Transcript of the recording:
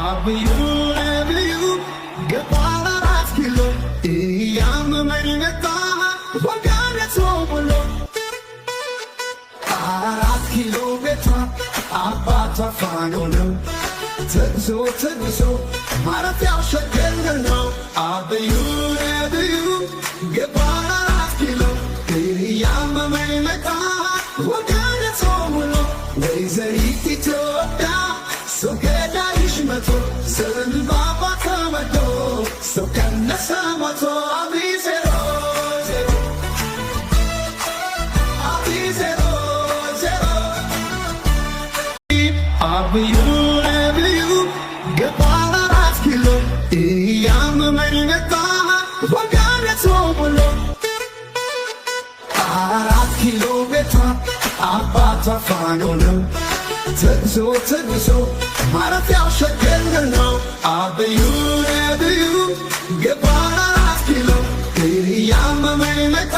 አብዩ ነብዩ ገባላ አራት ኪሎ እያመመኝ መጣ ወጋነት ብሎ አራት ኪሎ ቤቷ አባቷ ፋኖ ነው ተግዞ ማረፊያው ሸገር ነው። አብዩ ነብዩ ገባላ አራት ኪሎ እያመመኝ መጣ ወጋነት ብሎ ወይዘሪት ኢትዮጵያ ሰው ገዳይሽ መቶ ዘንባባ ተመቶ ሰው ቀነሰ ሞቶ አቢዜሮ ዜሮ አቢዜሮ ዜሮ አብዩ ነብዩ ገባላ አራት ኪሎ እያመመኝ መጣ ወጋነት ብሎ አራት ኪሎ ቤቷ አባቷ ፋኖ ነው ተግዞ ማረፊያው ሸገር ነው። አብዩ ነብዩ ገባላ አራት ኪሎ እያመመኝ መጣ